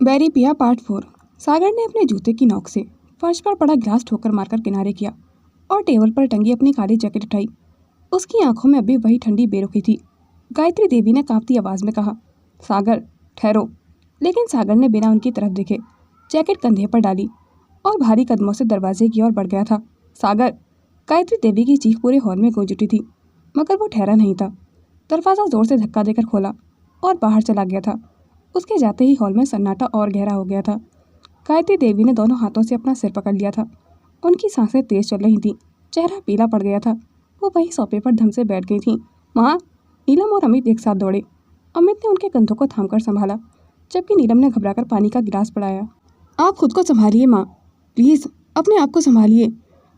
बैरी पिया पार्ट 4। सागर ने अपने जूते की नोक से फर्श पर पड़ा गिलास ठोकर मारकर किनारे किया और टेबल पर टंगी अपनी काली जैकेट उठाई। उसकी आंखों में अभी वही ठंडी बेरुखी थी। गायत्री देवी ने कांपती आवाज में कहा, सागर ठहरो। लेकिन सागर ने बिना उनकी तरफ देखे जैकेट कंधे पर डाली और भारी कदमों से दरवाजे की ओर बढ़ गया था। सागर! गायत्री देवी की चीख पूरे हॉल में गूंज उठी थी, मगर वो ठहरा नहीं था। दरवाज़ा जोर से धक्का देकर खोला और बाहर चला गया था। उसके जाते ही हॉल में सन्नाटा और गहरा हो गया था। गायत्री देवी ने दोनों हाथों से अपना सिर पकड़ लिया था। उनकी सांसें तेज चल रही थीं, चेहरा पीला पड़ गया था। वो वहीं सोफे पर धम से बैठ गई थीं। माँ! नीलम और अमित एक साथ दौड़े। अमित ने उनके कंधों को थामकर संभाला, जबकि नीलम ने घबराकर पानी का गिलास बढ़ाया। आप खुद को संभालिए माँ, प्लीज़ अपने आप को संभालिए।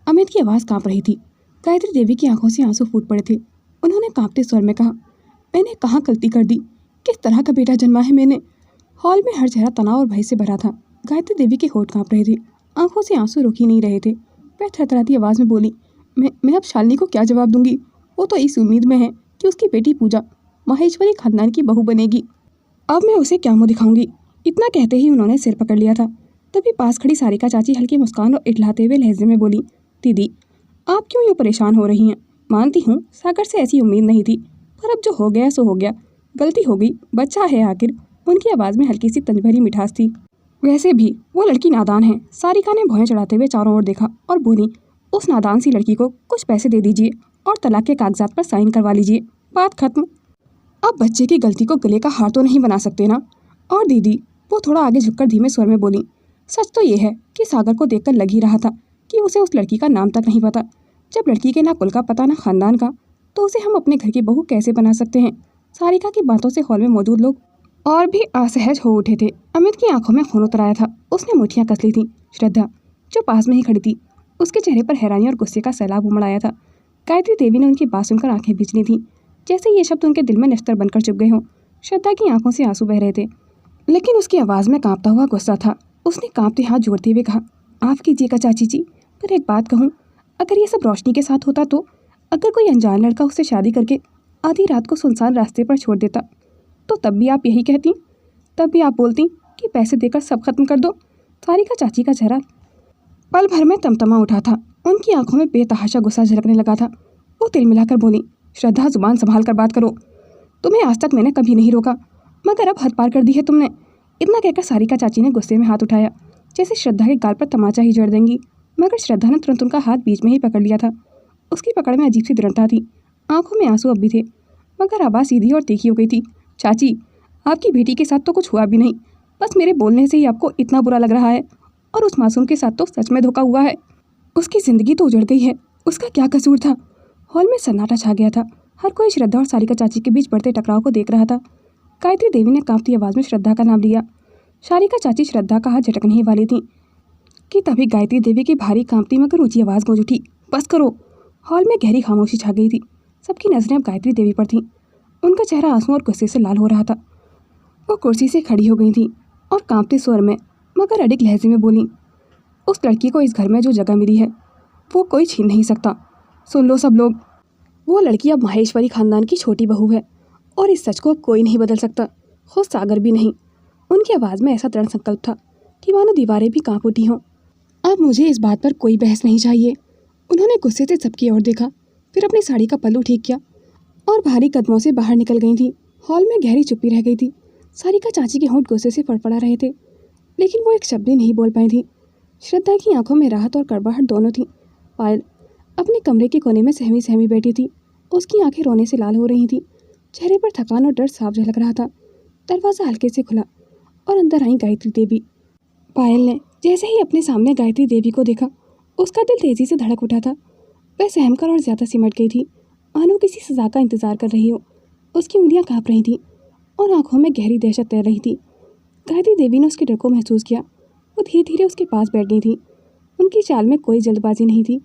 अमित की आवाज़ काँप रही थी। गायत्री देवी की आंखों से आंसू फूट पड़े थे। उन्होंने कांपते स्वर में कहा, मैंने कहाँ गलती कर दी? किस तरह का बेटा जन्मा है मैंने? हॉल में हर चेहरा तनाव और भय से भरा था। गायत्री देवी के होठ कांप रहे थे, आंखों से आंसू रुक ही नहीं रहे थे। वह थरथराती आवाज़ में बोली, मैं अब शालिनी को क्या जवाब दूंगी? वो तो इस उम्मीद में है कि उसकी बेटी पूजा माहेश्वरी खानदान की बहू बनेगी। अब मैं उसे क्या मुँह दिखाऊंगी? इतना कहते ही उन्होंने सिर पकड़ लिया था। तभी पास खड़ी सारिका चाची हल्की मुस्कान और इठलाते हुए लहजे में बोली, दीदी आप क्यों यूँ परेशान हो रही हैं? मानती हूँ सागर से ऐसी उम्मीद नहीं थी, पर अब जो हो गया सो हो गया। गलती हो गई, बच्चा है आखिर। उनकी आवाज़ में हल्की सी तंज भरी मिठास थी। वैसे भी वो लड़की नादान है। सारिका ने भौहें चढ़ाते हुए चारों ओर देखा और बोली, उस नादान सी लड़की को कुछ पैसे दे दीजिए और तलाक के कागजात पर साइन करवा लीजिए, बात खत्म। अब बच्चे की गलती को गले का हार तो नहीं बना सकते ना। और दीदी, वो थोड़ा आगे झुककर धीमे स्वर में बोली, सच तो ये है कि सागर को देखकर लग ही रहा था कि उसे उस लड़की का नाम तक नहीं पता। जब लड़की के ना कुल का पता ना खानदान का, तो उसे हम अपने घर की बहू कैसे बना सकते हैं? सारिका की बातों से हॉल में मौजूद लोग और भी असहज हो उठे थे। अमित की आंखों में खून उतर आया था। उसने मुठियां कस ली थीं। श्रद्धा, जो पास में ही खड़ी थी, उसके चेहरे पर हैरानी और गुस्से का सैलाब उमड़ आया था। गायत्री देवी ने उनकी बात सुनकर आंखें भींच ली थीं, जैसे ये शब्द उनके दिल में नश्तर बनकर चुभ गए हों। श्रद्धा की आंखों से आंसू बह रहे थे, लेकिन उसकी आवाज़ में कांपता हुआ गुस्सा था। उसने कांपते हाथ जोड़ते हुए कहा, आप कीजिएगा चाची जी, पर एक बात कहूँ, अगर ये सब रोशनी के साथ होता तो? अगर कोई अनजान लड़का उससे शादी करके आधी रात को सुनसान रास्ते पर छोड़ देता, तो तब भी आप यही कहती? तब भी आप बोलती कि पैसे देकर सब खत्म कर दो? सारिका चाची का चेहरा पल भर में तमतमा उठा था। उनकी आंखों में बेतहाशा गुस्सा झलकने लगा था। वो तिल मिलाकर बोली, श्रद्धा जुबान संभाल कर बात करो। तुम्हें आज तक मैंने कभी नहीं रोका, मगर अब हद पार कर दी है तुमने। इतना कहकर सारिका चाची ने गुस्से में हाथ उठाया, जैसे श्रद्धा के गाल पर तमाचा ही जड़ देंगी, मगर श्रद्धा ने तुरंत उनका हाथ बीच में ही पकड़ लिया था। उसकी पकड़ में अजीब सी दृढ़ता थी, आंखों में आंसू अब भी थे, मगर आवाज़ सीधी और तीखी हो गई थी। चाची, आपकी बेटी के साथ तो कुछ हुआ भी नहीं, बस मेरे बोलने से ही आपको इतना बुरा लग रहा है, और उस मासूम के साथ तो सच में धोखा हुआ है। उसकी ज़िंदगी तो उजड़ गई है, उसका क्या कसूर था? हॉल में सन्नाटा छा गया था। हर कोई श्रद्धा और सारिका चाची के बीच बढ़ते टकराव को देख रहा था। गायत्री देवी ने कांपती आवाज़ में श्रद्धा का नाम लिया। सारिका चाची श्रद्धा का हाथ झटकने ही वाली थी कि तभी गायत्री देवी की भारी कांपती मगर ऊंची आवाज़ गूंज उठी, बस करो। हॉल में गहरी खामोशी छा गई थी। सबकी नजरें अब गायत्री देवी पर थीं। उनका चेहरा आंसू और गुस्से से लाल हो रहा था। वो कुर्सी से खड़ी हो गई थी और कांपते स्वर में मगर अडिग लहजे में बोली, उस लड़की को इस घर में जो जगह मिली है वो कोई छीन नहीं सकता। सुन लो सब लोग, वो लड़की अब माहेश्वरी खानदान की छोटी बहू है और इस सच को अब कोई नहीं बदल सकता, खुद सागर भी नहीं। उनकी आवाज़ में ऐसा दृढ़ संकल्प था कि मानो दीवारें भी कांप उठी हों। अब मुझे इस बात पर कोई बहस नहीं चाहिए। उन्होंने गुस्से से सबकी ओर देखा, फिर अपनी साड़ी का पल्लू ठीक किया और भारी कदमों से बाहर निकल गई थी। हॉल में गहरी चुप्पी रह गई थी। सारिका चाची के होंठ गुस्से से फड़फड़ा रहे थे, लेकिन वो एक शब्द भी नहीं बोल पाई थी। श्रद्धा की आंखों में राहत और कड़वाहट दोनों थी। पायल अपने कमरे के कोने में सहमी सहमी बैठी थी। उसकी आंखें रोने से लाल हो रही थीं। चेहरे पर थकान और डर साफ झलक रहा था। दरवाज़ा हल्के से खुला और अंदर आई गायत्री देवी। पायल ने जैसे ही अपने सामने गायत्री देवी को देखा, उसका दिल तेजी से धड़क उठा था। वह सहम कर और ज़्यादा सिमट गई थी, मानो किसी सज़ा का इंतजार कर रही हो। उसकी उंगलियां काँप रही थीं और आंखों में गहरी दहशत तैर रही थी। गायत्री देवी ने उसके डर को महसूस किया। वो धीरे धीरे उसके पास बैठ गई थी। उनकी चाल में कोई जल्दबाजी नहीं थी,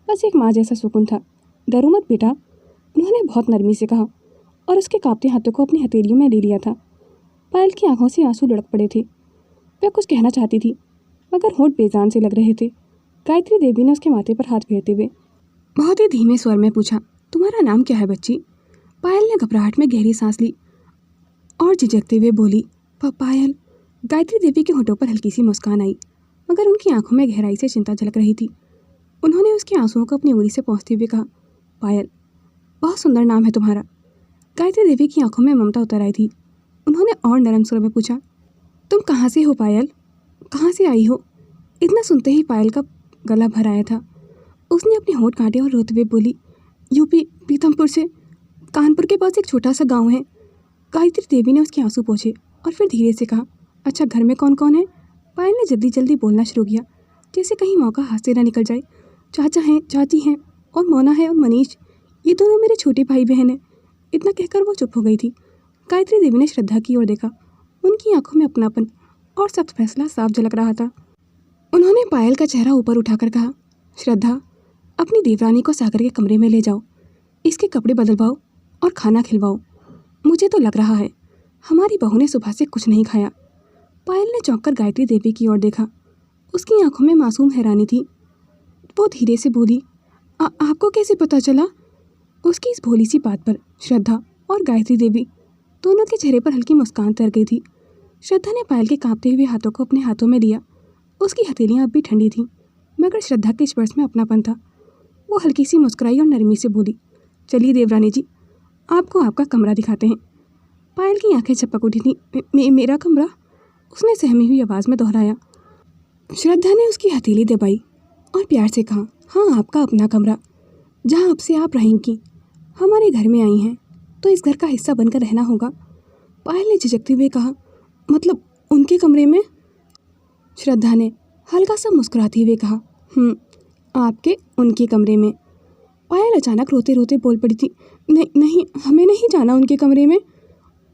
बस एक माँ जैसा सुकून था। डरो मत बेटा, उन्होंने बहुत नरमी से कहा और उसके कांपते हाथों को अपनी हथेलियों में ले लिया था। पायल की आंखों से आंसू लुढ़क पड़े थे। वह कुछ कहना चाहती थी, मगर होंठ बेजान से लग रहे थे। गायत्री देवी ने उसके माथे पर हाथ फेरते हुए बहुत ही धीमे स्वर में पूछा, तुम्हारा नाम क्या है बच्ची? पायल ने घबराहट में गहरी सांस ली और झिझकते हुए बोली, पायल। गायत्री देवी के होठों पर हल्की सी मुस्कान आई, मगर उनकी आंखों में गहराई से चिंता झलक रही थी। उन्होंने उसके आंसुओं को अपनी उंगली से पोंछते हुए कहा, पायल, बहुत सुंदर नाम है तुम्हारा। गायत्री देवी की आंखों में ममता उतर आई थी। उन्होंने और नरम स्वर में पूछा, तुम कहाँ से हो पायल, कहाँ से आई हो? इतना सुनते ही पायल का गला भर आया था। उसने अपने होंठ काटे और रोते हुए बोली, यूपी पीथमपुर से, कानपुर के पास एक छोटा सा गांव है। गायत्री देवी ने उसके आंसू पोंछे और फिर धीरे से कहा, अच्छा घर में कौन कौन है? पायल ने जल्दी जल्दी बोलना शुरू किया, जैसे कहीं मौका हाथ से ना निकल जाए। चाचा हैं, चाची हैं और मोना है और मनीष, ये दोनों मेरे छोटे भाई बहन हैं। इतना कहकर वो चुप हो गई थी। गायत्री देवी ने श्रद्धा की ओर देखा। उनकी आंखों में अपनापन और सख्त फैसला साफ झलक रहा था। उन्होंने पायल का चेहरा ऊपर उठाकर कहा, श्रद्धा, अपनी देवरानी को सागर के कमरे में ले जाओ, इसके कपड़े बदलवाओ और खाना खिलवाओ। मुझे तो लग रहा है हमारी बहू ने सुबह से कुछ नहीं खाया। पायल ने चौंक कर गायत्री देवी की ओर देखा। उसकी आंखों में मासूम हैरानी थी। वो धीरे से बोली, आपको कैसे पता चला? उसकी इस भोली सी बात पर श्रद्धा और गायत्री देवी दोनों के चेहरे पर हल्की मुस्कान तर गई थी। श्रद्धा ने पायल के कांपते हुए हाथों को अपने हाथों में लिया। उसकी हथेलियां अब भी ठंडी थीं, मगर श्रद्धा के स्पर्श में अपनापन था। वो हल्की सी मुस्कुराई और नरमी से बोली, चलिए देवरानी जी, आपको आपका कमरा दिखाते हैं। पायल की आंखें चपक उठी थीं। मेरा कमरा? उसने सहमी हुई आवाज़ में दोहराया। श्रद्धा ने उसकी हथेली दबाई और प्यार से कहा, हाँ, आपका अपना कमरा, जहाँ अब से आप रहेंगी। हमारे घर में आई हैं तो इस घर का हिस्सा बनकर रहना होगा। पायल ने झिझकते हुए कहा, मतलब उनके कमरे में? श्रद्धा ने हल्का सा मुस्कुराते हुए कहा, आपके उनके कमरे में। पायल अचानक रोते रोते बोल पड़ी थी, नहीं, हमें नहीं जाना उनके कमरे में,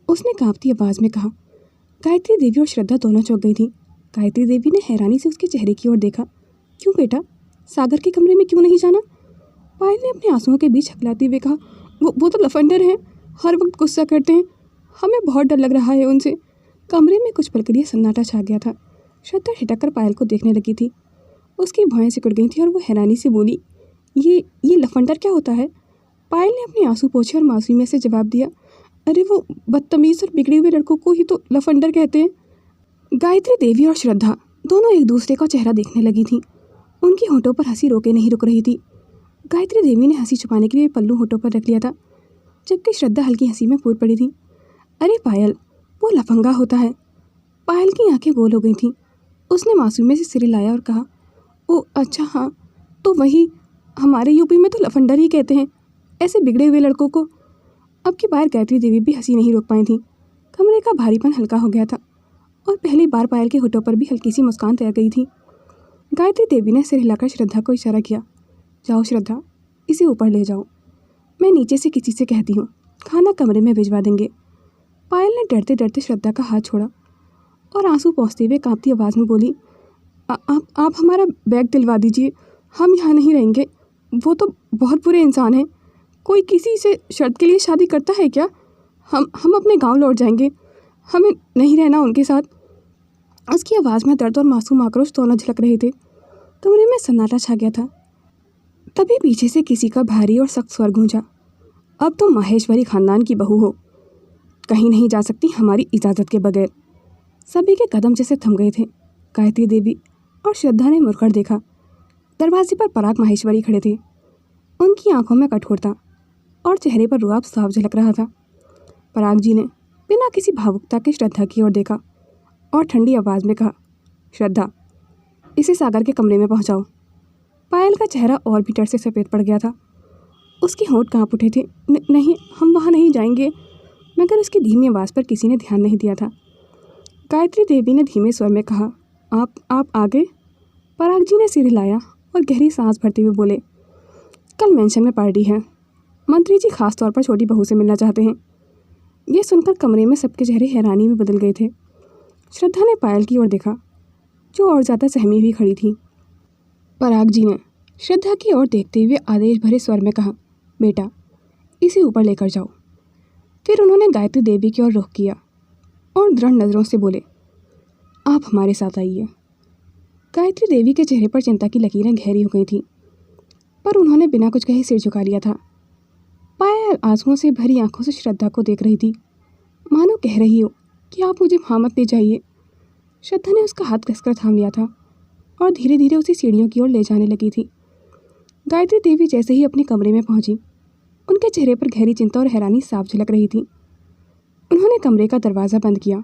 उसने कांपती आवाज़ में कहा। गायत्री देवी और श्रद्धा दोनों चौंक गई थी। गायत्री देवी ने हैरानी से उसके चेहरे की ओर देखा। क्यों बेटा, सागर के कमरे में क्यों नहीं जाना? पायल ने अपने आंसुओं के बीच हकलाते हुए कहा, वो तो लफंडर हैं, हर वक्त गुस्सा करते हैं, हमें बहुत डर लग रहा है उनसे। कमरे में कुछ पल के लिए सन्नाटा छा गया था। श्रद्धा ठिठक कर पायल को देखने लगी थी। उसकी भौहें सिकुड़ गई थी और वो हैरानी से बोली, ये लफंडर क्या होता है? पायल ने अपने आंसू पोंछे और मासूमियत से जवाब दिया, अरे वो बदतमीज़ और बिगड़े हुए लड़कों को ही तो लफंडर कहते हैं। गायत्री देवी और श्रद्धा दोनों एक दूसरे का चेहरा देखने लगी थीं। उनकी होठों पर हंसी रोके नहीं रुक रही थी। गायत्री देवी ने हंसी छुपाने के लिए पल्लू होठों पर रख लिया था, जबकि श्रद्धा हल्की हंसी में फूट पड़ी थी। अरे पायल, वो लफंगा होता है। पायल की आंखें गोल हो गई थीं। उसने मासूमियत से सिर हिलाया और कहा, ओ अच्छा, हाँ, तो वही, हमारे यूपी में तो लफंडर ही कहते हैं ऐसे बिगड़े हुए लड़कों को। अब की बार गायत्री देवी भी हंसी नहीं रोक पाई थी। कमरे का भारीपन हल्का हो गया था और पहली बार पायल के होठों पर भी हल्की सी मुस्कान तैर गई थी। गायत्री देवी ने सिर हिलाकर श्रद्धा को इशारा किया, जाओ श्रद्धा, इसे ऊपर ले जाओ, मैं नीचे से किसी से कहती हूँ, खाना कमरे में भिजवा देंगे। पायल ने डरते डरते श्रद्धा का हाथ छोड़ा और आंसू पोंछते हुए कांपती आवाज़ में बोली, आप हमारा बैग दिलवा दीजिए, हम यहाँ नहीं रहेंगे। वो तो बहुत बुरे इंसान हैं। कोई किसी से शर्त के लिए शादी करता है क्या? हम अपने गांव लौट जाएंगे, हमें नहीं रहना उनके साथ। उसकी आवाज़ में दर्द और मासूम आक्रोश दोनों झलक रहे थे। कमरे में सन्नाटा छा गया था। तभी पीछे से किसी का भारी और सख्त स्वर गूंजा, अब तुम माहेश्वरी खानदान की बहू हो, कहीं नहीं जा सकती हमारी इजाज़त के बगैर। सभी के कदम जैसे थम गए थे। गायत्री देवी और श्रद्धा ने मुड़कर देखा। दरवाजे पर पराग माहेश्वरी खड़े थे। उनकी आंखों में कठोरता और चेहरे पर रुआब साफ झलक रहा था। पराग जी ने बिना किसी भावुकता के श्रद्धा की ओर देखा और ठंडी आवाज़ में कहा, श्रद्धा, इसे सागर के कमरे में पहुंचाओ। पायल का चेहरा और भी डर से सफ़ेद पड़ गया था। उसके होंठ कांप उठे थे। नहीं, हम वहाँ नहीं जाएंगे, मगर उसकी धीमी आवाज़ पर किसी ने ध्यान नहीं दिया था। गायत्री देवी ने धीमे स्वर में कहा, आप आगे? पराग जी ने सिर हिलाया और गहरी सांस भरते हुए बोले, कल मेंशन में पार्टी है, मंत्री जी खास तौर पर छोटी बहू से मिलना चाहते हैं। ये सुनकर कमरे में सबके चेहरे हैरानी में बदल गए थे। श्रद्धा ने पायल की ओर देखा, जो और ज़्यादा सहमी हुई खड़ी थी। पराग जी ने श्रद्धा की ओर देखते हुए आदेश भरे स्वर में कहा, बेटा, इसे ऊपर लेकर जाओ। फिर उन्होंने गायत्री देवी की ओर रुख किया और दृढ़ नज़रों से बोले, आप हमारे साथ आइए। गायत्री देवी के चेहरे पर चिंता की लकीरें गहरी हो गई थीं, पर उन्होंने बिना कुछ कहे सिर झुका लिया था। पायल आंसुओं से भरी आंखों से श्रद्धा को देख रही थी, मानो कह रही हो कि आप मुझे वहाँ मत ले जाइए। श्रद्धा ने उसका हाथ कसकर थाम लिया था और धीरे धीरे उसी सीढ़ियों की ओर ले जाने लगी थी। गायत्री देवी जैसे ही अपने कमरे में पहुंची, उनके चेहरे पर गहरी चिंता और हैरानी साफ झलक रही थी। उन्होंने कमरे का दरवाज़ा बंद किया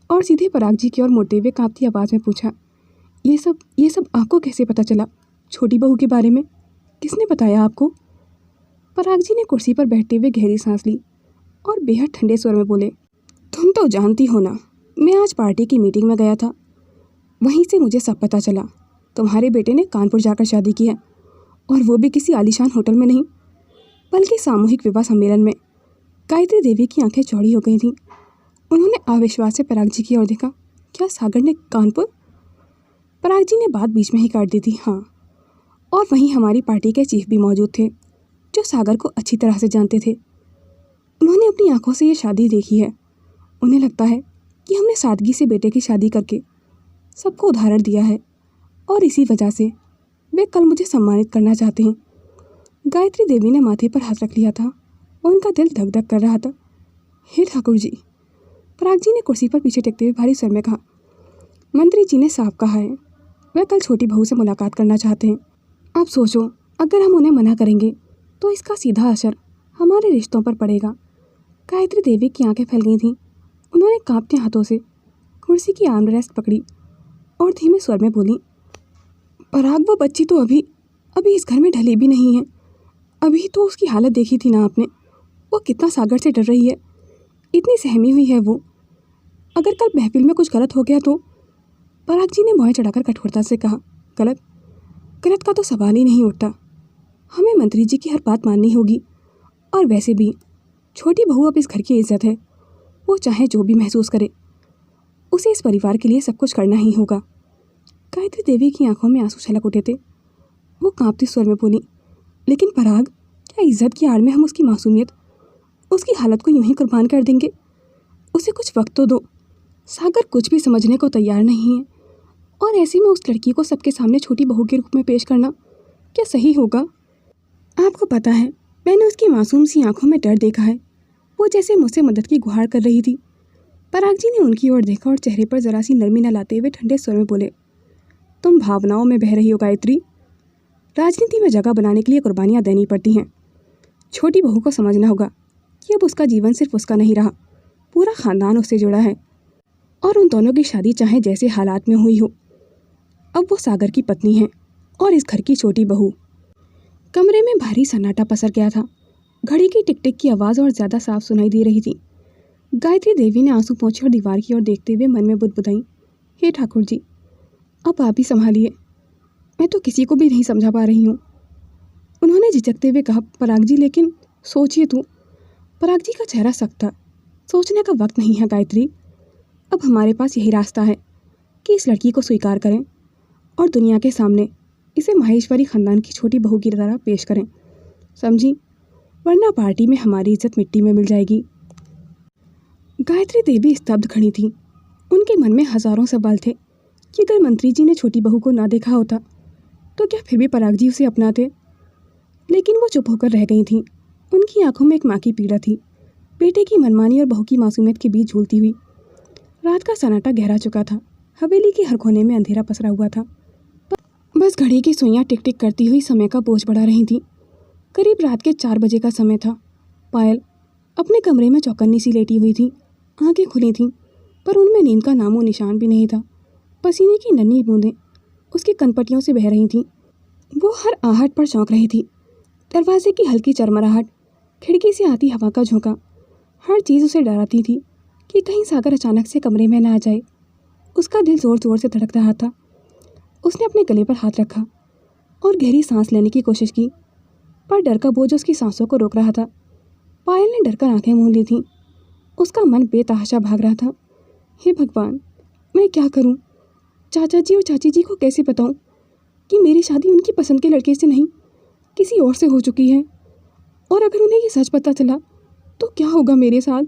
और सीधे पराग जी की ओर मुड़ते हुए कांपती आवाज़ में पूछा, ये सब आपको कैसे पता चला? छोटी बहू के बारे में किसने बताया आपको? पराग जी ने कुर्सी पर बैठते हुए गहरी सांस ली और बेहद ठंडे स्वर में बोले, तुम तो जानती हो ना, मैं आज पार्टी की मीटिंग में गया था। वहीं से मुझे सब पता चला। तुम्हारे बेटे ने कानपुर जाकर शादी की है, और वो भी किसी आलीशान होटल में नहीं, बल्कि सामूहिक विवाह सम्मेलन में। गायत्री देवी की आंखें चौड़ी हो गई थीं। उन्होंने अविश्वास से पराग जी की ओर देखा। क्या सागर ने कानपुर? पराग जी ने बात बीच में ही काट दी थी। हाँ, और वहीं हमारी पार्टी के चीफ भी मौजूद थे, जो सागर को अच्छी तरह से जानते थे। उन्होंने अपनी आंखों से ये शादी देखी है। उन्हें लगता है कि हमने सादगी से बेटे की शादी करके सबको उदाहरण दिया है, और इसी वजह से वे कल मुझे सम्मानित करना चाहते हैं। गायत्री देवी ने माथे पर हाथ रख लिया था और उनका दिल धक धक कर रहा था। हे ठाकुर जी, पराग जी ने कुर्सी पर पीछे टेकते हुए भारी स्वर में कहा, मंत्री जी ने साफ कहा है, वह कल छोटी बहू से मुलाकात करना चाहते हैं। आप सोचो, अगर हम उन्हें मना करेंगे तो इसका सीधा असर हमारे रिश्तों पर पड़ेगा। गायत्री देवी की आंखें फैल गई थीं। उन्होंने कांपते हाथों से कुर्सी की आर्मरेस्ट पकड़ी और धीमे स्वर में बोली, पराग, वो बच्ची तो अभी इस घर में ढली भी नहीं है। अभी तो उसकी हालत देखी थी ना आपने, वो कितना सागर से डर रही है, इतनी सहमी हुई है वो। अगर कल महफिल में कुछ गलत हो गया तो? पराग जी ने भौहें चढ़ाकर कठोरता से कहा, गलत का तो सवाल ही नहीं उठता। हमें मंत्री जी की हर बात माननी होगी, और वैसे भी छोटी बहू अब इस घर की इज्जत है। वो चाहे जो भी महसूस करे, उसे इस परिवार के लिए सब कुछ करना ही होगा। गायत्री देवी की आंखों में आंसू छलक उठे थे। वो कांपते स्वर में बोली, लेकिन पराग, क्या इज्जत की आड़ में हम उसकी मासूमियत, उसकी हालत को यूं ही कुर्बान कर देंगे? उसे कुछ वक्त तो दो। सागर कुछ भी समझने को तैयार नहीं है, और ऐसे में उस लड़की को सबके सामने छोटी बहू के रूप में पेश करना क्या सही होगा? आपको पता है, मैंने उसकी मासूम सी आंखों में डर देखा है। वो जैसे मुझसे मदद की गुहार कर रही थी। पराग जी ने उनकी ओर देखा और चेहरे पर जरा सी नरमी न लाते हुए ठंडे स्वर में बोले, तुम भावनाओं में बह रही हो गायत्री। राजनीति में जगह बनाने के लिए कुर्बानियाँ देनी पड़ती हैं। छोटी बहू को समझना होगा कि अब उसका जीवन सिर्फ उसका नहीं रहा, पूरा ख़ानदान उससे जुड़ा है, और उन दोनों की शादी चाहे जैसे हालात में हुई हो, अब वो सागर की पत्नी है और इस घर की छोटी बहू। कमरे में भारी सन्नाटा पसर गया था। घड़ी की टिक टिक की आवाज़ और ज़्यादा साफ सुनाई दे रही थी। गायत्री देवी ने आंसू पोंछे और दीवार की ओर देखते हुए मन में बुदबुदाई, हे ठाकुर जी, अब आप ही संभालिए, मैं तो किसी को भी नहीं समझा पा रही हूँ। उन्होंने झिझकते हुए कहा, पराग जी, लेकिन सोचिए तो। पराग जी का चेहरा सख्त था। सोचने का वक्त नहीं है गायत्री, अब हमारे पास यही रास्ता है कि इस लड़की को स्वीकार करें और दुनिया के सामने इसे माहेश्वरी ख़ानदान की छोटी बहू की तरह पेश करें, समझी? वरना पार्टी में हमारी इज्जत मिट्टी में मिल जाएगी। गायत्री देवी स्तब्ध खड़ी थी। उनके मन में हजारों सवाल थे कि अगर मंत्री जी ने छोटी बहू को ना देखा होता तो क्या फिर भी पराग जी उसे अपनाते? लेकिन वो चुप होकर रह गई थीं। उनकी आंखों में एक माँ की पीड़ा थी, बेटे की मनमानी और बहू की मासूमियत के बीच झूलती हुई। रात का सन्नाटा गहरा चुका था। हवेली के हर कोने में अंधेरा पसरा हुआ था। बस घड़ी की सुइयां टिक टिक करती हुई समय का बोझ बढ़ा रही थीं। करीब रात के 4 बजे का समय था। पायल अपने कमरे में चौकन्नी सी लेटी हुई थी। आंखें खुली थीं, पर उनमें नींद का नामो निशान भी नहीं था। पसीने की नन्ही बूंदें उसकी कनपटियों से बह रही थीं। वो हर आहट पर चौंक रही थी। दरवाजे की हल्की चरमराहट, खिड़की से आती हवा का झोंका, हर चीज़ उसे डराती थी कि कहीं सागर अचानक से कमरे में न आ जाए। उसका दिल ज़ोर ज़ोर से धड़क रहा था। उसने अपने गले पर हाथ रखा और गहरी सांस लेने की कोशिश की, पर डर का बोझ उसकी सांसों को रोक रहा था। पायल ने डरकर आंखें मूंद ली थीं। उसका मन बेतहाशा भाग रहा था। हे भगवान, मैं क्या करूं? चाचा जी और चाची जी को कैसे बताऊं कि मेरी शादी उनकी पसंद के लड़के से नहीं, किसी और से हो चुकी है? और अगर उन्हें ये सच पता चला तो क्या होगा मेरे साथ?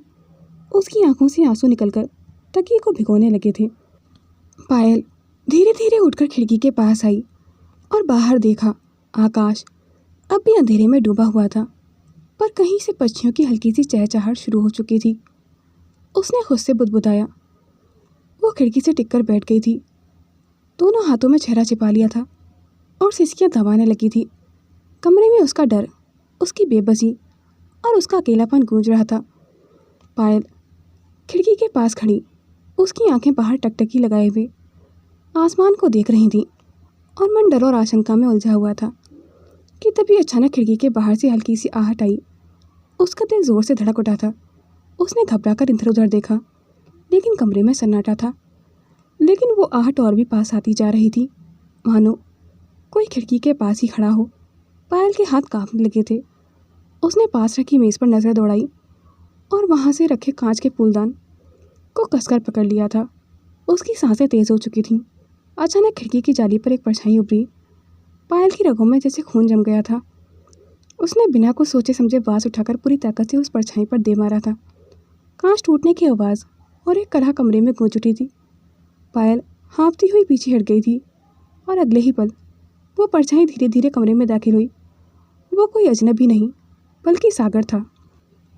उसकी आंखों से आंसू निकलकर तकिए को भिगोने लगे थे। पायल धीरे धीरे उठकर खिड़की के पास आई और बाहर देखा। आकाश अब भी अंधेरे में डूबा हुआ था, पर कहीं से पक्षियों की हल्की सी चहचहाहट शुरू हो चुकी थी। उसने खुद से बुदबुदाया, वो खिड़की से टिककर बैठ गई थी। दोनों हाथों में चेहरा छिपा लिया था और सिसकियां दबाने लगी थी। कमरे में उसका डर, उसकी बेबसी और उसका अकेलापन गूंज रहा था। पायल खिड़की के पास खड़ी, उसकी आंखें बाहर टकटकी लगाए हुए आसमान को देख रही थी और मन डर और आशंका में उलझा हुआ था कि तभी अचानक खिड़की के बाहर से हल्की सी आहट आई। उसका दिल जोर से धड़क उठा था। उसने घबराकर इधर उधर देखा, लेकिन कमरे में सन्नाटा था। लेकिन वो आहट और भी पास आती जा रही थी, मानो कोई खिड़की के पास ही खड़ा हो। पायल के हाथ कांपने लगे थे। उसने पास रखी मेज़ पर नज़र दौड़ाई और वहाँ से रखे कांच के फूलदान को कसकर पकड़ लिया था। उसकी सांसें तेज़ हो चुकी थीं। अचानक खिड़की की जाली पर एक परछाई उभरी। पायल की रगों में जैसे खून जम गया था। उसने बिना कुछ सोचे समझे बाँस उठाकर पूरी ताकत से उस परछाई पर दे मारा था। कांच टूटने की आवाज़ और एक करहा कमरे में गूंज उठी थी। पायल हाँफती हुई पीछे हट गई थी और अगले ही पल वो परछाई धीरे धीरे कमरे में दाखिल हुई। वो कोई अजनबी नहीं बल्कि सागर था।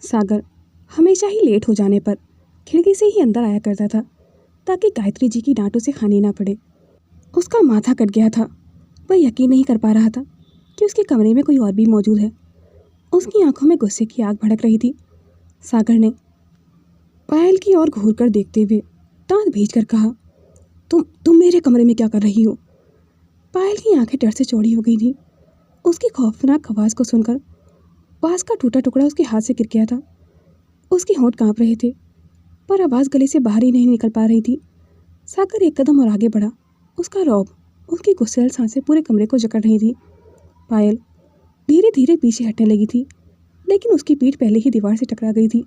सागर हमेशा ही लेट हो जाने पर खिड़की से ही अंदर आया करता था ताकि गायत्री जी की डांटों से खानी ना पड़े। उसका माथा कट गया था। वह यकीन नहीं कर पा रहा था कि उसके कमरे में कोई और भी मौजूद है। उसकी आंखों में गुस्से की आग भड़क रही थी। सागर ने पायल की ओर घूर कर देखते हुए दांत भींच कर कहा, तुम मेरे कमरे में क्या कर रही हो? पायल की आंखें डर से चौड़ी हो गई थी। उसकी खौफनाक आवाज़ को सुनकर बांस का टूटा टुकड़ा उसके हाथ से गिर गया था। उसके होंठ कांप रहे थे पर आवाज़ गले से बाहर ही नहीं निकल पा रही थी। सागर एक कदम और आगे बढ़ा। उसका रौब, उसकी गुस्सैल सांसें पूरे कमरे को जकड़ रही थी। पायल धीरे धीरे पीछे हटने लगी थी, लेकिन उसकी पीठ पहले ही दीवार से टकरा गई थी।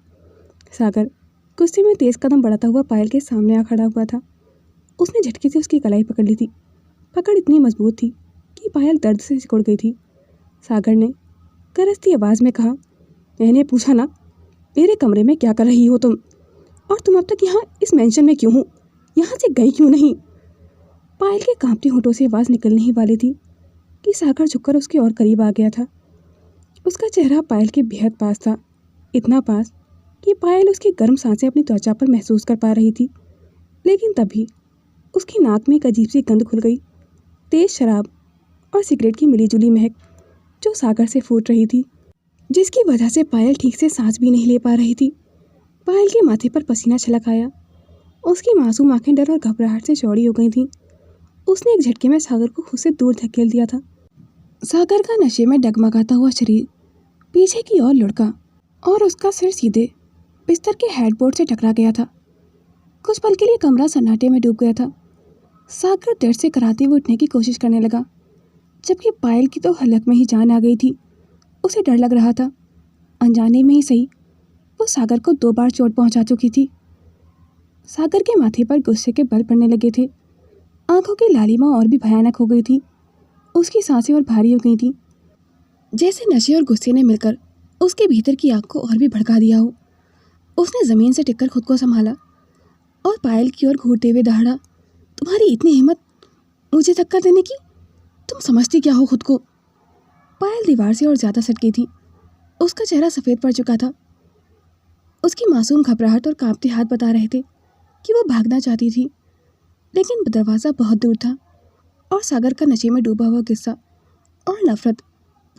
सागर गुस्से में तेज़ कदम बढ़ाता हुआ पायल के सामने आ खड़ा हुआ था। उसने झटके से उसकी कलाई पकड़ ली थी। पकड़ इतनी मजबूत थी कि पायल दर्द से सिकुड़ गई थी। सागर ने गरजती आवाज़ में कहा, मैंने पूछा ना, मेरे कमरे में क्या कर रही हो तुम? और तुम अब तक यहाँ इस मेंशन में क्यों हो? यहाँ से गई क्यों नहीं? पायल के कांपते होठों से आवाज़ निकलने ही वाली थी कि सागर झुककर उसके और करीब आ गया था। उसका चेहरा पायल के बेहद पास था, इतना पास कि पायल उसकी गर्म सांसें अपनी त्वचा पर महसूस कर पा रही थी। लेकिन तभी उसकी नाक में एक अजीब सी गंध खुल गई, तेज़ शराब और सिगरेट की मिलीजुली महक जो सागर से फूट रही थी, जिसकी वजह से पायल ठीक से सांस भी नहीं ले पा रही थी। पायल के माथे पर पसीना छलक आया। उसकी मासूम आंखें डर और घबराहट से चौड़ी हो गई थीं। उसने एक झटके में सागर को खुद से दूर धकेल दिया था। सागर का नशे में डगमगाता हुआ शरीर पीछे की ओर लुढ़का और उसका सिर सीधे बिस्तर के हेडबोर्ड से टकरा गया था। कुछ पल के लिए कमरा सन्नाटे में डूब गया था। सागर डर से कराते हुए उठने की कोशिश करने लगा, जबकि पायल की तो हलक में ही जान आ गई थी। उसे डर लग रहा था। अनजाने में ही सही, वो सागर को 2 बार चोट पहुंचा चुकी थी। सागर के माथे पर गुस्से के बल पड़ने लगे थे। आंखों की लालिमा और भी भयानक हो गई थी। उसकी सांसें और भारी हो गई थी, जैसे नशे और गुस्से ने मिलकर उसके भीतर की आग को और भी भड़का दिया हो। उसने ज़मीन से टिककर खुद को संभाला और पायल की ओर घूरते हुए दहाड़ा, तुम्हारी इतनी हिम्मत मुझे धक्का देने की? तुम समझती क्या हो खुद को? पायल दीवार से और ज़्यादा सट गई थी। उसका चेहरा सफ़ेद पड़ चुका था। उसकी मासूम घबराहट और कांपते हाथ बता रहे थे कि वो भागना चाहती थी, लेकिन दरवाज़ा बहुत दूर था और सागर का नशे में डूबा हुआ गुस्सा और नफरत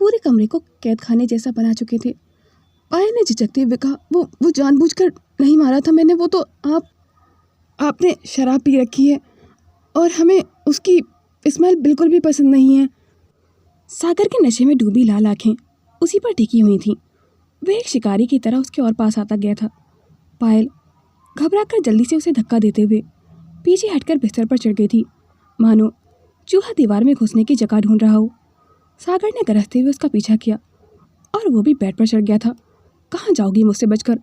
पूरे कमरे को कैद खाने जैसा बना चुके थे। पायल ने झिझकते हुए कहा, वो जानबूझकर नहीं मारा था मैंने। वो तो आपने शराब पी रखी है और हमें उसकी स्मेल बिल्कुल भी पसंद नहीं है। सागर के नशे में डूबी लाल आंखें उसी पर टिकी हुई थीं। वह एक शिकारी की तरह उसके और पास आता गया था। पायल घबराकर जल्दी से उसे धक्का देते हुए पीछे हटकर बिस्तर पर चढ़ गई थी, मानो चूहा दीवार में घुसने की जगह ढूंढ रहा हो। सागर ने गरजते हुए उसका पीछा किया और वो भी बेड पर चढ़ गया था। कहाँ जाओगी मुझसे बचकर?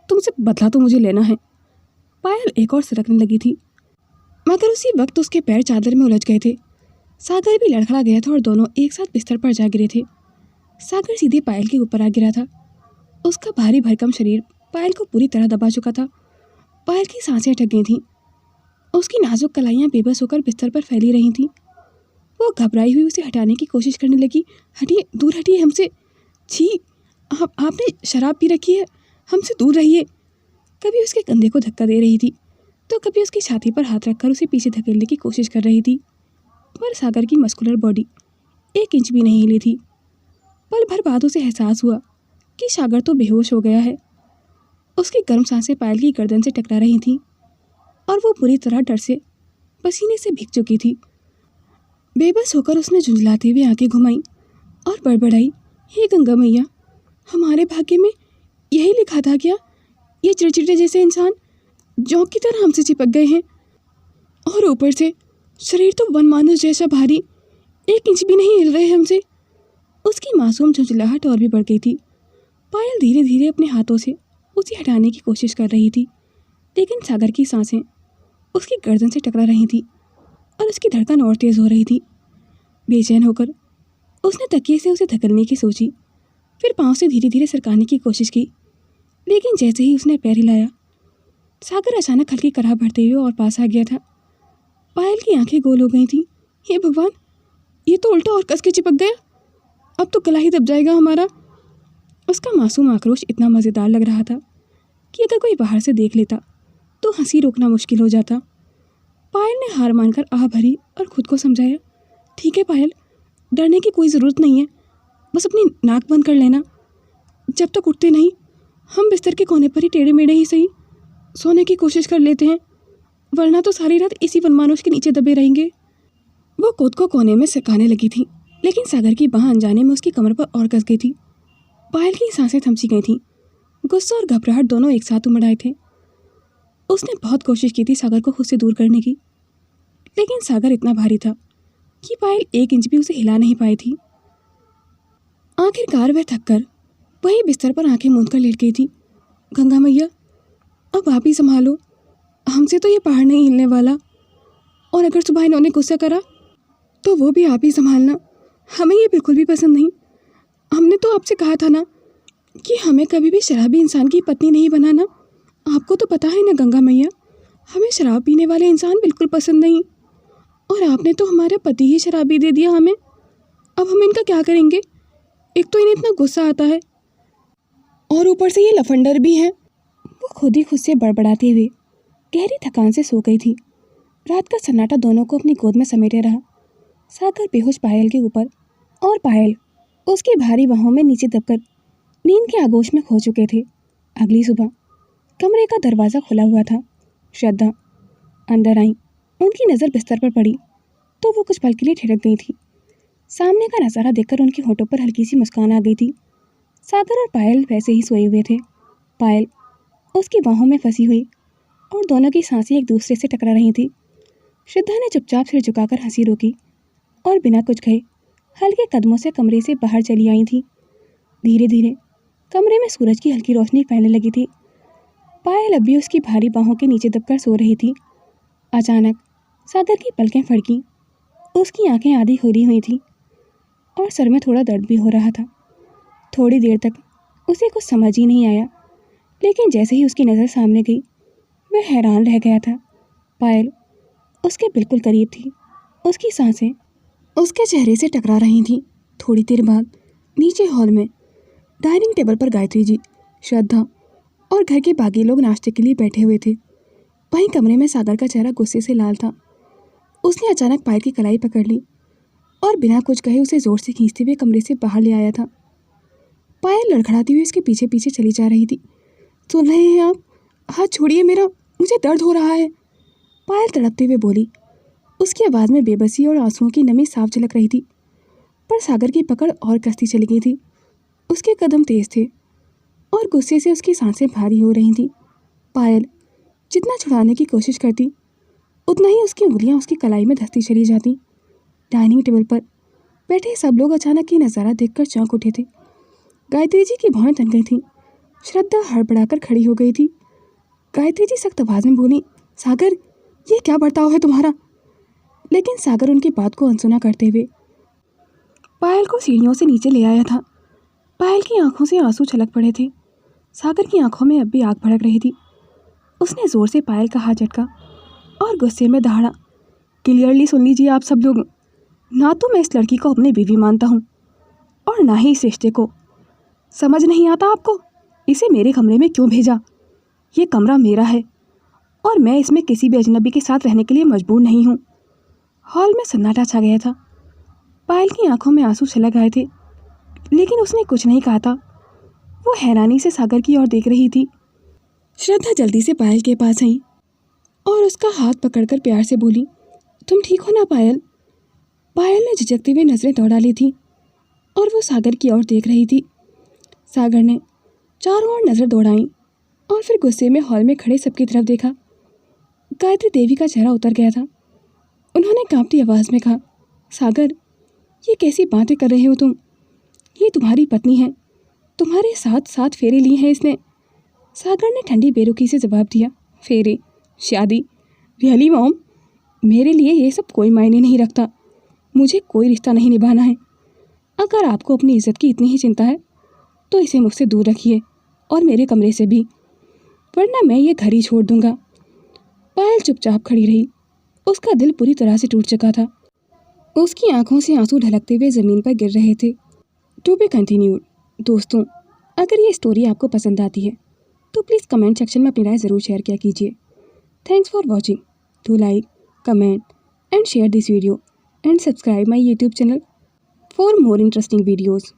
तुमसे बदला तो मुझे लेना है। पायल एक और सरकने लगी थी, मगर उसी वक्त उसके पैर चादर में उलझ गए थे। सागर भी लड़खड़ा गया था और दोनों एक साथ बिस्तर पर जा गिरे थे। सागर सीधे पायल के ऊपर आ गिरा था। उसका भारी भरकम शरीर पायल को पूरी तरह दबा चुका था। पायल की सांसें अटक गई थीं। उसकी नाजुक कलाइयाँ बेबस होकर बिस्तर पर फैली रही थीं। वो घबराई हुई उसे हटाने की कोशिश करने लगी। हटिए, दूर हटिए हमसे। छी, आपने शराब पी रखी है, हमसे दूर रहिए। कभी उसके कंधे को धक्का दे रही थी तो कभी उसकी छाती पर हाथ रखकर उसे पीछे धकेलने की कोशिश कर रही थी, पर सागर की मस्कुलर बॉडी 1 इंच भी नहीं हिली थी। पल भर बाद उसे एहसास हुआ कि सागर तो बेहोश हो गया है। उसकी गर्म सांसें पायल की गर्दन से टकरा रही थीं और वो पूरी तरह डर से पसीने से भीग चुकी थी। बेबस होकर उसने झुंझलाते हुए आंखें घुमाई और बड़बड़ाई, हे गंगा मैया, हमारे भाग्य में यही लिखा था क्या? ये चिड़चिड़े जैसे इंसान जौं की तरह हमसे चिपक गए हैं और ऊपर से शरीर तो वनमानुष जैसा भारी, 1 इंच भी नहीं हिल रहे हमसे। उसकी मासूम झुंझलाहट और भी बढ़ गई थी। पायल धीरे धीरे अपने हाथों से उसे हटाने की कोशिश कर रही थी, लेकिन सागर की सांसें उसकी गर्दन से टकरा रही थी और उसकी धड़कन और तेज हो रही थी। बेचैन होकर उसने तकिए से उसे धकेलने की सोची, फिर पांव से धीरे धीरे सरकाने की कोशिश की, लेकिन जैसे ही उसने पैर हिलाया, सागर अचानक हल्की कराह बढ़ते हुए और पास आ गया था। पायल की आंखें गोल हो गई थीं। हे भगवान, ये तो उल्टा और कस के चिपक गया, अब तो गला ही दब जाएगा हमारा। उसका मासूम आक्रोश इतना मज़ेदार लग रहा था कि अगर कोई बाहर से देख लेता तो हंसी रोकना मुश्किल हो जाता। पायल ने हार मानकर आह भरी और खुद को समझाया, ठीक है पायल, डरने की कोई ज़रूरत नहीं है, बस अपनी नाक बंद कर लेना। जब तक उठते नहीं, हम बिस्तर के कोने पर ही टेढ़े मेढ़े ही सही सोने की कोशिश कर लेते हैं, वरना तो सारी रात इसी वनमानुष के नीचे दबे रहेंगे। वो खुद को कोने में सरकाने लगी थी, लेकिन सागर की बाह अनजाने में उसकी कमर पर और कस गई थी। पायल की सांसें थमसी गई थीं। गुस्सा और घबराहट दोनों एक साथ उमड़ आए थे। उसने बहुत कोशिश की थी सागर को खुद से दूर करने की, लेकिन सागर इतना भारी था कि पायल 1 इंच भी उसे हिला नहीं पाई थी। आखिरकार वह थककर वहीं बिस्तर पर आंखें मूंद कर लेट गई थी। गंगा मैया, अब आप ही संभालो, हमसे तो ये पहाड़ नहीं हिलने वाला, और अगर सुबह इन्होंने गुस्सा करा तो वो भी आप ही संभालना, हमें ये बिल्कुल भी पसंद नहीं। हमने तो आपसे कहा था ना कि हमें कभी भी शराबी इंसान की पत्नी नहीं बनाना। आपको तो पता है ना गंगा मैया, हमें शराब पीने वाले इंसान बिल्कुल पसंद नहीं, और आपने तो हमारा पति ही शराबी दे दिया हमें। अब हम इनका क्या करेंगे? एक तो इन्हें इतना गुस्सा आता है और ऊपर से ये लफंडर भी हैं। वो खुद ही खुद से बड़बड़ाते हुए गहरी थकान से सो गई थी। रात का सन्नाटा दोनों को अपनी गोद में समेटे रहा। सागर बेहोश पायल के ऊपर और पायल उसकी भारी बाहों में नीचे दबकर नींद के आगोश में खो चुके थे। अगली सुबह कमरे का दरवाज़ा खुला हुआ था। श्रद्धा अंदर आई। उनकी नज़र बिस्तर पर पड़ी तो वो कुछ पल के लिए ठिठक गई थी। सामने का नज़ारा देखकर उनकी होठों पर हल्की सी मुस्कान आ गई थी। सागर और पायल वैसे ही सोए हुए थे। पायल उसकी बाहों में फंसी हुई और दोनों की सांसें एक दूसरे से टकरा रही थी। श्रद्धा ने चुपचाप सिर झुकाकर हंसी रोकी और बिना कुछ कहे हल्के कदमों से कमरे से बाहर चली आई थी। धीरे धीरे कमरे में सूरज की हल्की रोशनी फैलने लगी थी। पायल अब भी उसकी भारी बाहों के नीचे दबकर सो रही थी। अचानक सागर की पलकें फड़कीं। उसकी आंखें आधी खुली हुई थीं और सर में थोड़ा दर्द भी हो रहा था। थोड़ी देर तक उसे कुछ समझ ही नहीं आया, लेकिन जैसे ही उसकी नज़र सामने गई वह हैरान रह गया था। पायल उसके बिल्कुल करीब थी। उसकी सांसें उसके चेहरे से टकरा रही थीं। थोड़ी देर बाद नीचे हॉल में डाइनिंग टेबल पर गायत्री जी, श्रद्धा और घर के बाकी लोग नाश्ते के लिए बैठे हुए थे। वहीं कमरे में सागर का चेहरा गुस्से से लाल था। उसने अचानक पायल की कलाई पकड़ ली और बिना कुछ कहे उसे ज़ोर से खींचते हुए कमरे से बाहर ले आया था। पायल लड़खड़ाती हुई उसके पीछे पीछे चली जा रही थी। सुन रहे हैं आप? हाथ छोड़िए मेरा, मुझे दर्द हो रहा है, पायल तड़पते हुए बोली। उसकी आवाज़ में बेबसी और आंसुओं की नमी साफ झलक रही थी, पर सागर की पकड़ और कसती चली गई थी। उसके कदम तेज थे और गुस्से से उसकी सांसें भारी हो रही थीं। पायल जितना छुड़ाने की कोशिश करती उतना ही उसकी उंगलियां उसकी कलाई में धंसती चली जाती। डाइनिंग टेबल पर बैठे सब लोग अचानक ये नज़ारा देखकर चौंक उठे थे। गायत्री जी की भौहें तन गई थीं। श्रद्धा हड़बड़ाकर खड़ी हो गई थी। गायत्री जी सख्त आवाज़ में बोली, सागर, ये क्या बर्ताव है तुम्हारा? लेकिन सागर उनकी बात को अनसुना करते हुए पायल को सीढ़ियों से नीचे ले आया था। पायल की आंखों से आंसू छलक पड़े थे। सागर की आंखों में अब भी आग भड़क रही थी। उसने ज़ोर से पायल का हाथ झटका और गुस्से में दहाड़ा, क्लियरली सुन लीजिए आप सब लोग, ना तो मैं इस लड़की को अपनी बीवी मानता हूँ और ना ही इस रिश्ते को। समझ नहीं आता आपको? इसे मेरे कमरे में क्यों भेजा? ये कमरा मेरा है और मैं इसमें किसी भी अजनबी के साथ रहने के लिए मजबूर नहीं हूँ। हॉल में सन्नाटा छा गया था। पायल की आंखों में आंसू छलक आए थे, लेकिन उसने कुछ नहीं कहा था। वो हैरानी से सागर की ओर देख रही थी। श्रद्धा जल्दी से पायल के पास आई और उसका हाथ पकड़कर प्यार से बोली, तुम ठीक हो ना पायल? पायल ने झिझकते हुए नजरें दौड़ा ली थी और वो सागर की ओर देख रही थी। सागर ने चारों ओर नजर दौड़ाई और फिर गुस्से में हॉल में खड़े सबकी तरफ देखा। गायत्री देवी का चेहरा उतर गया था। उन्होंने कांपती आवाज में कहा, सागर, ये कैसी बातें कर रहे हो तुम? ये तुम्हारी पत्नी है, तुम्हारे साथ 7 फेरे लिए हैं इसने। सागर ने ठंडी बेरुखी से जवाब दिया, फेरे? शादी? Really mom? मेरे लिए ये सब कोई मायने नहीं रखता। मुझे कोई रिश्ता नहीं निभाना है। अगर आपको अपनी इज्जत की इतनी ही चिंता है तो इसे मुझसे दूर रखिए और मेरे कमरे से भी, वरना मैं ये घर ही छोड़ दूंगा। पायल चुपचाप खड़ी रही। उसका दिल पूरी तरह से टूट चुका था। उसकी आंखों से आंसू ढलकते हुए ज़मीन पर गिर रहे थे। To be continued. दोस्तों, अगर ये स्टोरी आपको पसंद आती है तो प्लीज़ कमेंट सेक्शन में अपनी राय ज़रूर शेयर किया कीजिए। Thanks for watching. Do like, comment and share this video and subscribe my YouTube channel for more interesting videos.